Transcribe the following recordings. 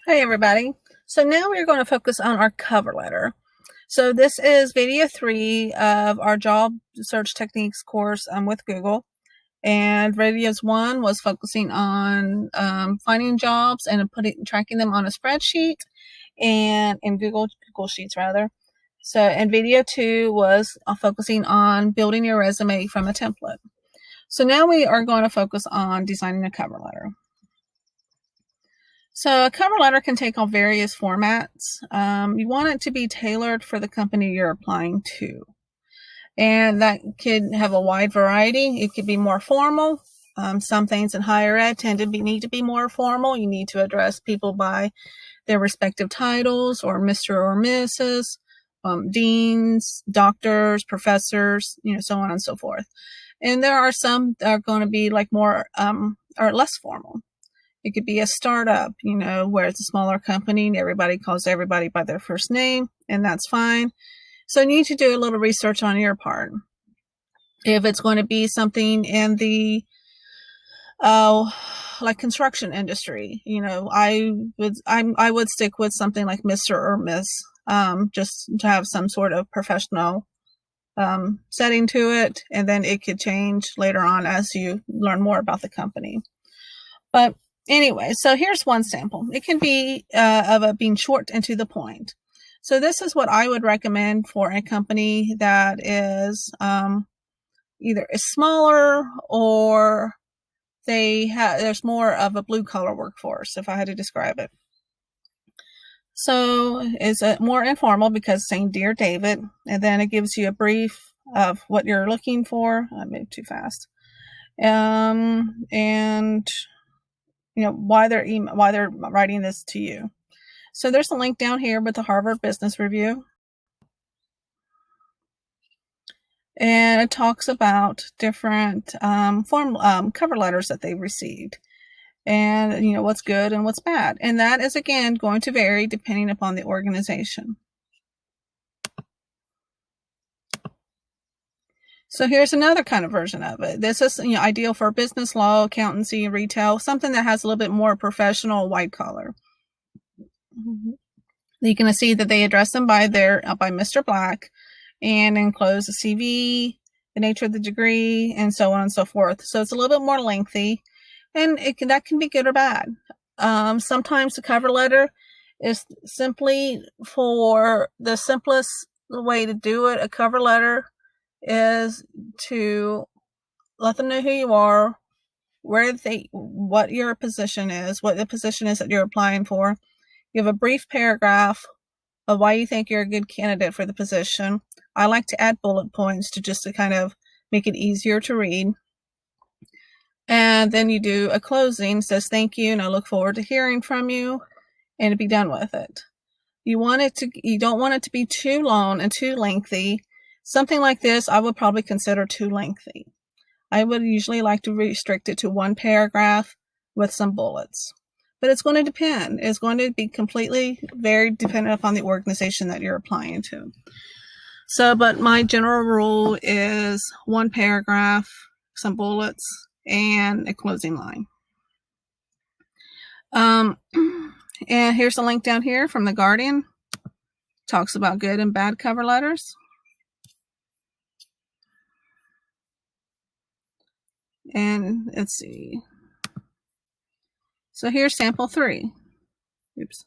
Hey everybody. So now we're going to focus on our cover letter. So this is video 3 of our job search techniques course with Google. And videos 1 was focusing on finding jobs and tracking them on a spreadsheet and in Google Sheets rather. So and video 2 was focusing on building your resume from a template. So now we are going to focus on designing a cover letter. So a cover letter can take on various formats. You want it to be tailored for the company you're applying to. And that could have a wide variety. It could be more formal. Some things in higher ed need to be more formal. You need to address people by their respective titles, or Mr. or Mrs., deans, doctors, professors, so on and so forth. And there are some that are going to be like more or less formal. It could be a startup, where it's a smaller company and everybody calls everybody by their first name, and that's fine. So you need to do a little research on your part. If it's going to be something in the like construction industry, I would stick with something like Mr. or Miss, just to have some sort of professional setting to it, and then it could change later on as you learn more about the company. But anyway, so here's one sample. It can be of it being short and to the point. So this is what I would recommend for a company that is either is smaller or there's more of a blue collar workforce, if I had to describe it. So it's more informal because it's saying Dear David, and then it gives you a brief of what you're looking for. I moved too fast. And why they're writing this to you. So there's a link down here with the Harvard Business Review. And it talks about different cover letters that they've received, and what's good and what's bad. And that is, again, going to vary depending upon the organization. So here's another kind of version of it. This is ideal for business, law, accountancy, retail, something that has a little bit more professional, white collar. You can see that they address them by Mr. Black, and enclose the CV, the nature of the degree, and so on and so forth. So it's a little bit more lengthy, and that can be good or bad. Sometimes the cover letter is simply for the simplest way to do it. A cover letter is to let them know who you are, what your position is, what the position is that you're applying for. You have a brief paragraph of why you think you're a good candidate for the position. I like to add bullet points to kind of make it easier to read. And then you do a closing, says thank you, and I look forward to hearing from you, and to be done with it. You don't want it to be too long and too lengthy. Something like this I would probably consider too lengthy. I would usually like to restrict it to one paragraph with some bullets. But it's going to depend. It's going to be completely very dependent upon the organization that you're applying to. So, but my general rule is one paragraph, some bullets, and a closing line. And here's a link down here from The Guardian. Talks about good and bad cover letters. And let's see. So here's sample 3. Oops.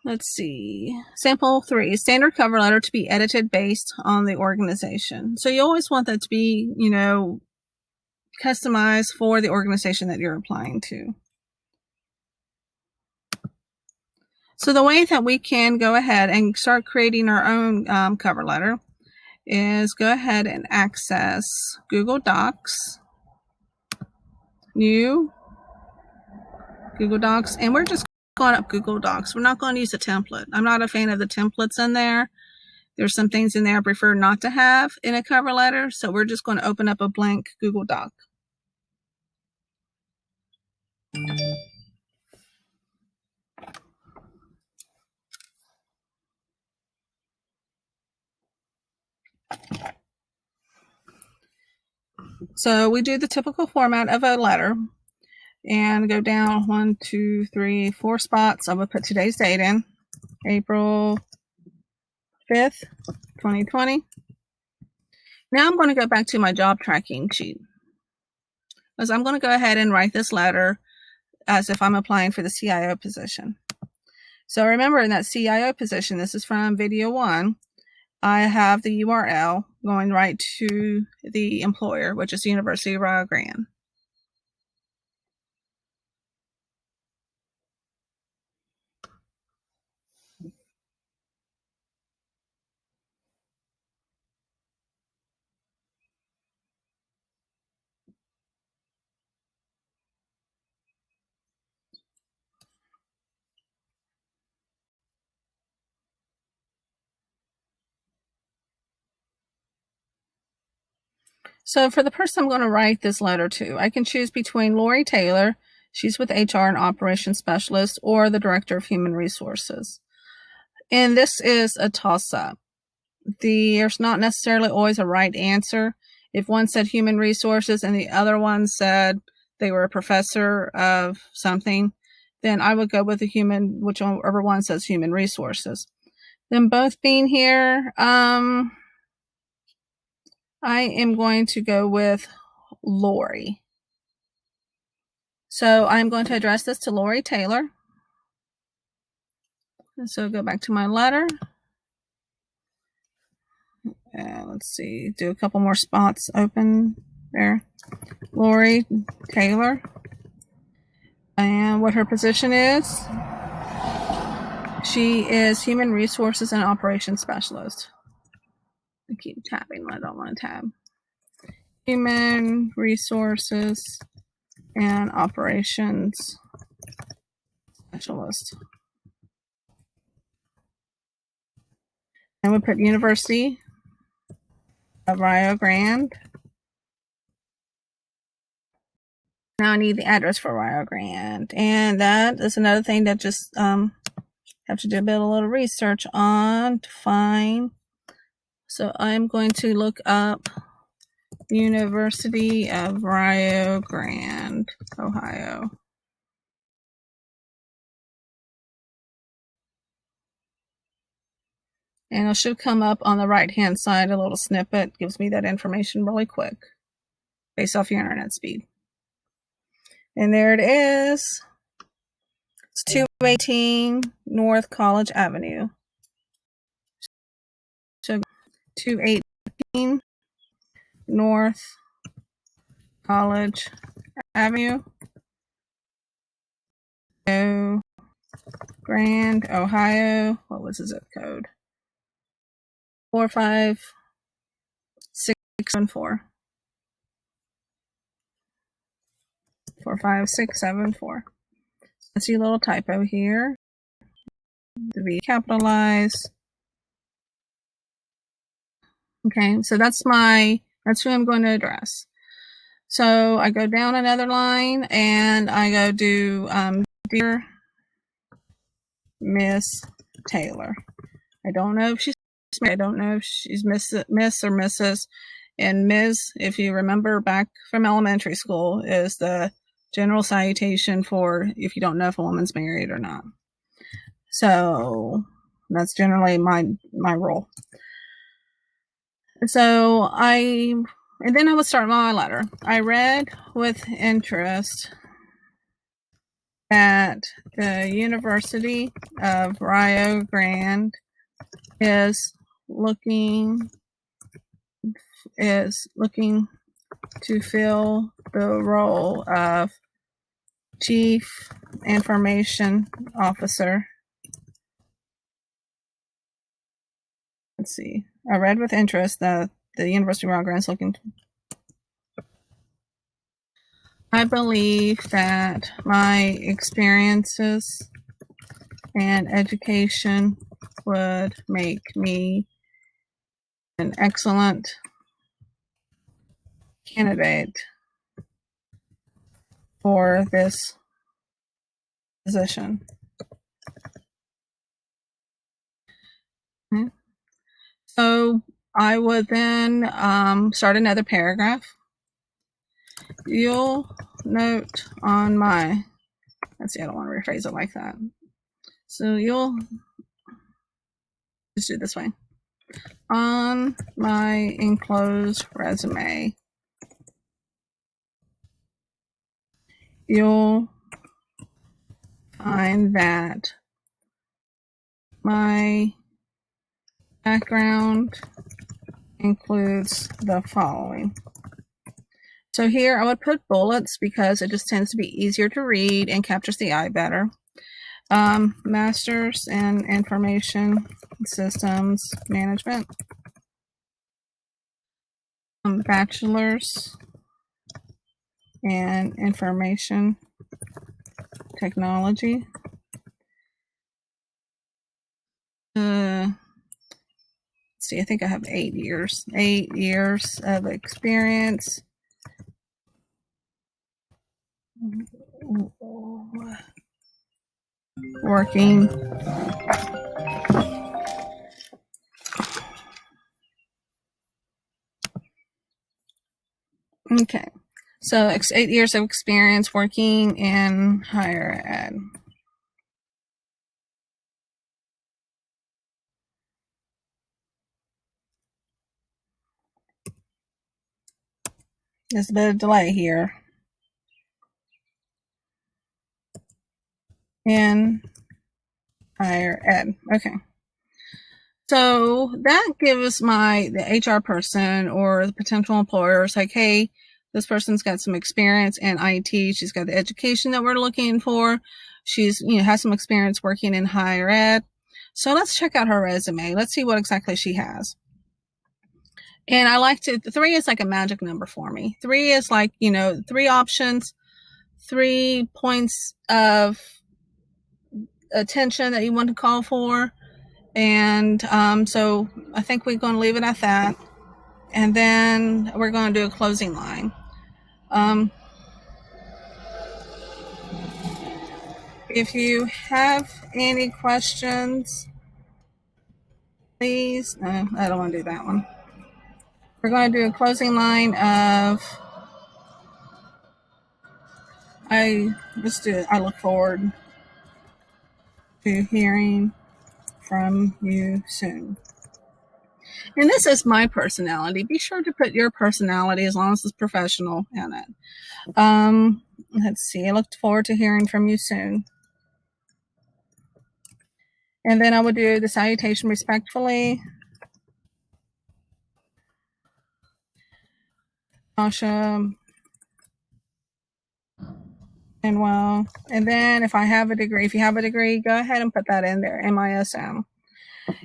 Let's see. Sample 3, standard cover letter to be edited based on the organization. So you always want that to be, customized for the organization that you're applying to. So the way that we can go ahead and start creating our own cover letter is go ahead and access Google Docs, new Google Docs, and we're just going up Google Docs. We're not going to use a template. I'm not a fan of the templates in there. There's some things in there I prefer not to have in a cover letter, so we're just going to open up a blank Google Doc. So we do the typical format of a letter. and go down 1, 2, 3, 4 spots. I would put today's date in, April 5th, 2020. Now I'm going to go back to my job tracking sheet, because I'm going to go ahead and write this letter as if I'm applying for the CIO position. So remember, in that CIO position, this is from video 1, I have the URL going right to the employer, which is the University of Rio Grande. So for the person I'm going to write this letter to, I can choose between Lori Taylor, she's with HR and Operations Specialist, or the Director of Human Resources. And this is a toss-up. There's not necessarily always a right answer. If one said Human Resources and the other one said they were a professor of something, then I would go with the whichever one says Human Resources. Them both being here, I am going to go with Lori. So I'm going to address this to Lori Taylor. And so go back to my letter. Let's see, do a couple more spots open there. Lori Taylor. And what her position is, she is Human Resources and Operations Specialist. I keep tabbing when I don't want to tab. Human Resources and Operations Specialist. And we put University of Rio Grande. Now I need the address for Rio Grande. And that is another thing that just have to do a little research on to find. So I'm going to look up University of Rio Grande, Ohio. And it should come up on the right-hand side, a little snippet. Gives me that information really quick based off your internet speed. And there it is. It's 218 North College Avenue. So 218 North College Avenue, Grand, Ohio. What was the zip code? 45674. 45674. I see a little typo here. The V capitalized. Okay, so that's who I'm going to address. So I go down another line and I go do Dear Miss Taylor. I don't know if she's Miss or Mrs. And Ms., if you remember back from elementary school, is the general salutation for if you don't know if a woman's married or not. So that's generally my role. So and then I would start my letter. I read with interest that the University of Rio Grande is looking to fill the role of Chief Information Officer. Let's see. I read with interest that the University of Rio Grande is looking. I believe that my experiences and education would make me an excellent candidate for this position. Okay. So I would then start another paragraph. You'll note on my, let's see, I don't want to rephrase it like that. So you'll just do it this way. On my enclosed resume, you'll find that my background includes the following. So here I would put bullets because it just tends to be easier to read and captures the eye better. Masters in Information Systems Management. Bachelor's in Information Technology. Let's see, I think I have 8 years. 8 years of experience working okay. So 8 years of experience working in higher ed. There's a bit of delay here. In higher ed. Okay. So that gives the HR person or the potential employers like, hey, this person's got some experience in IT. She's got the education that we're looking for. She's, has some experience working in higher ed. So let's check out her resume. Let's see what exactly she has. And I like to, 3 is like a magic number for me. 3 is like, 3 options, 3 points of attention that you want to call for. And so I think we're going to leave it at that. And then we're going to do a closing line. If you have any questions, please. No, I don't want to do that one. We're going to do a closing line of, I look forward to hearing from you soon. And this is my personality. Be sure to put your personality as long as it's professional in it. Let's see. I look forward to hearing from you soon. And then I would do the salutation respectfully. Tasha, Penwell. And then if you have a degree, go ahead and put that in there, MISM.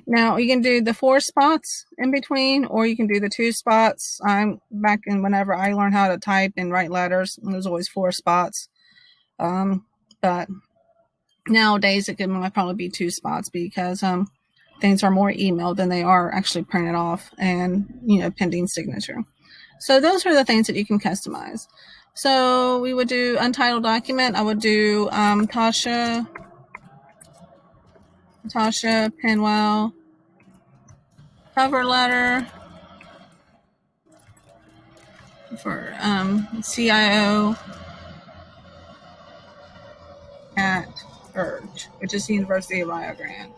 Now you can do the 4 spots in between, or you can do the 2 spots. I'm back in whenever I learned how to type and write letters, there's always 4 spots. But nowadays it might probably be 2 spots because things are more emailed than they are actually printed off and pending signature. So those are the things that you can customize. So we would do untitled document. I would do Tasha Penwell cover letter for CIO at URGE, which is the University of Rio Grande.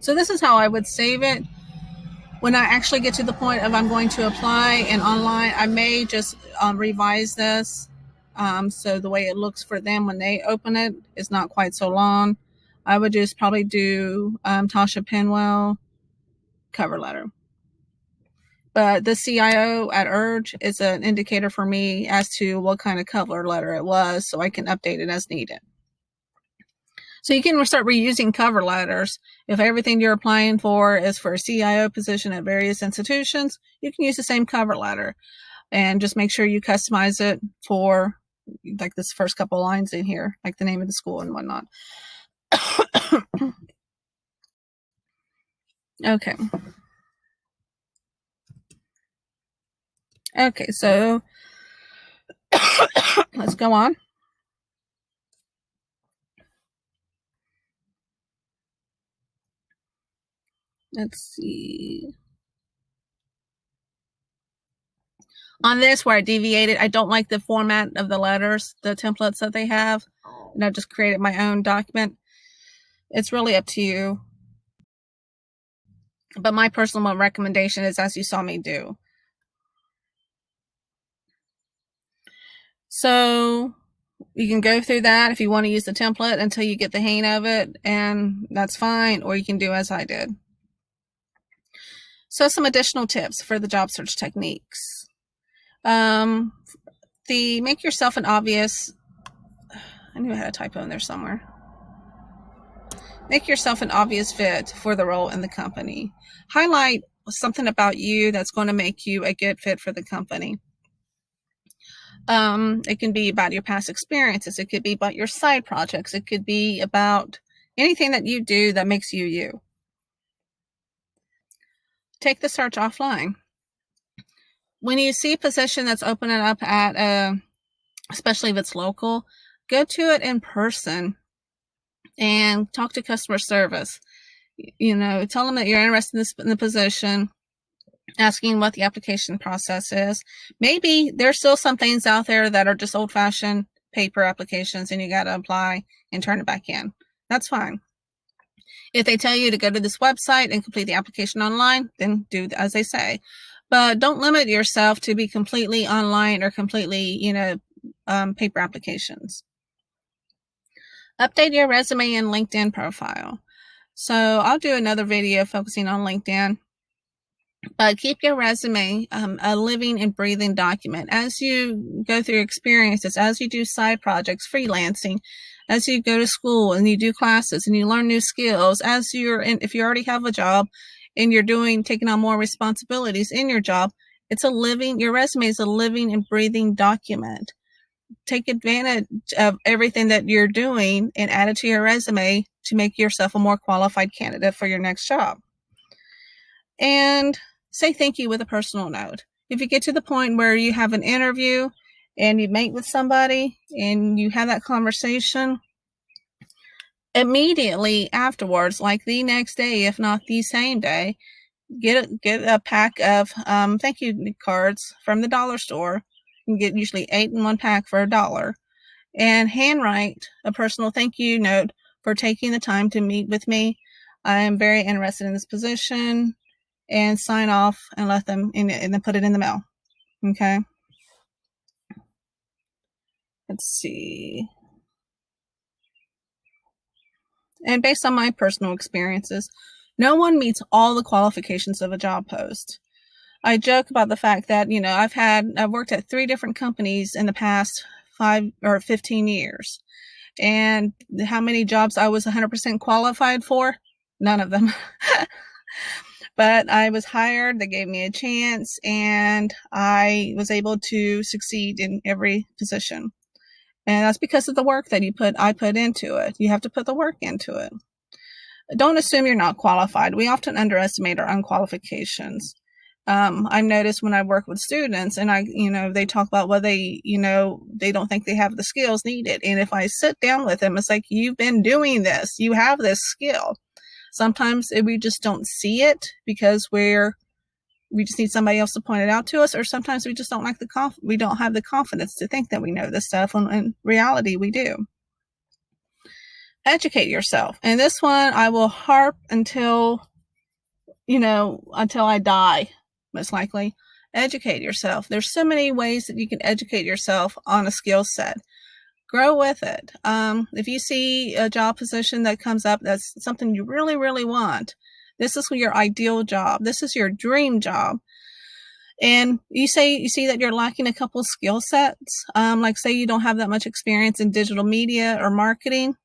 So this is how I would save it. When I actually get to the point of I'm going to apply and online, I may just revise this so the way it looks for them when they open it is not quite so long. I would just probably do Tasha Penwell cover letter. But the CIO at URGE is an indicator for me as to what kind of cover letter it was, so I can update it as needed. So you can start reusing cover letters. If everything you're applying for is for a CIO position at various institutions, you can use the same cover letter and just make sure you customize it for like this first couple lines in here, like the name of the school and whatnot. Okay. Okay, so let's go on. Let's see. On this, where I deviated, I don't like the format of the letters, the templates that they have, and I just created my own document. It's really up to you. But my personal recommendation is as you saw me do. So you can go through that if you want to use the template until you get the hang of it, and that's fine, or you can do as I did. So some additional tips for the job search techniques. Make yourself an obvious, I knew I had a typo in there somewhere. Make yourself an obvious fit for the role in the company. Highlight something about you that's going to make you a good fit for the company. It can be about your past experiences. It could be about your side projects. It could be about anything that you do that makes you you. Take the search offline. When you see a position that's opening up at especially if it's local, go to it in person and talk to customer service. Tell them that you're interested in the position, asking what the application process is. Maybe there's still some things out there that are just old-fashioned paper applications and you got to apply and turn it back in. That's fine. If they tell you to go to this website and complete the application online, then do as they say. But don't limit yourself to be completely online or completely, paper applications. Update your resume and LinkedIn profile. So I'll do another video focusing on LinkedIn. But keep your resume a living and breathing document as you go through experiences, as you do side projects, freelancing, as you go to school and you do classes and you learn new skills, if you already have a job and you're taking on more responsibilities in your job, your resume is a living and breathing document. Take advantage of everything that you're doing and add it to your resume to make yourself a more qualified candidate for your next job. And say thank you with a personal note. If you get to the point where you have an interview and you meet with somebody and you have that conversation, immediately afterwards, like the next day, if not the same day, get a pack of thank you cards from the dollar store. You can get usually 8 in one pack for $1, and handwrite a personal thank you note for taking the time to meet with me. I am very interested in this position, and sign off and let them in and then put it in the mail. Okay. Let's see. And based on my personal experiences, no one meets all the qualifications of a job post. I joke about the fact that, I've worked at 3 different companies in the past 5 or 15 years. And how many jobs I was 100% qualified for? None of them. But I was hired, they gave me a chance, and I was able to succeed in every position. And that's because of the work that I put into it. You have to put the work into it. Don't assume you're not qualified. We often underestimate our own qualifications. I've noticed when I work with students and they talk about they don't think they have the skills needed. And if I sit down with them, it's like, you've been doing this, you have this skill. Sometimes we just don't see it because we just need somebody else to point it out to us, or sometimes we just don't we don't have the confidence to think that we know this stuff, when in reality we do. Educate yourself. And this one I will harp until I die, most likely. Educate yourself. There's so many ways that you can educate yourself on a skill set. Grow with it. If you see a job position that comes up that's something you really, really want, this is your ideal job. This is your dream job. And you see that you're lacking a couple skill sets, like say you don't have that much experience in digital media or marketing.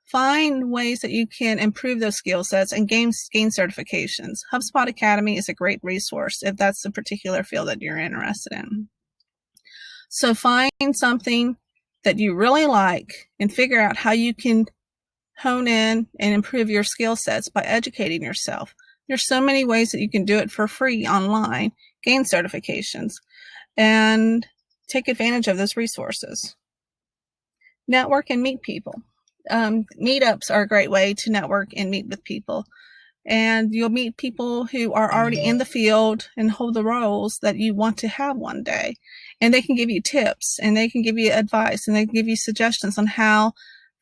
Find ways that you can improve those skill sets and gain certifications. HubSpot Academy is a great resource if that's the particular field that you're interested in. So find something that you really like and figure out how you can hone in and improve your skill sets by educating yourself. There's so many ways that you can do it for free online, gain certifications, and take advantage of those resources. Network and meet people. Meetups are a great way to network and meet with people. and you'll meet people who are already in the field and hold the roles that you want to have one day. And they can give you tips, and they can give you advice, and they can give you suggestions on how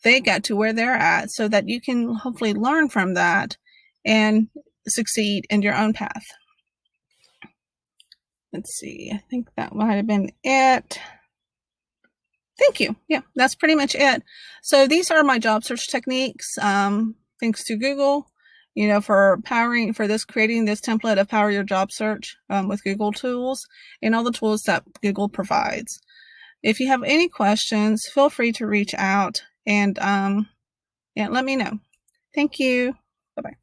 they got to where they're at, so that you can hopefully learn from that and succeed in your own path. Let's see, I think that might have been it. Thank you. Yeah, that's pretty much it. So these are my job search techniques, thanks to Google, for creating this template of Power Your Job Search with Google tools and all the tools that Google provides. If you have any questions, feel free to reach out and let me know. Thank you. Bye-bye.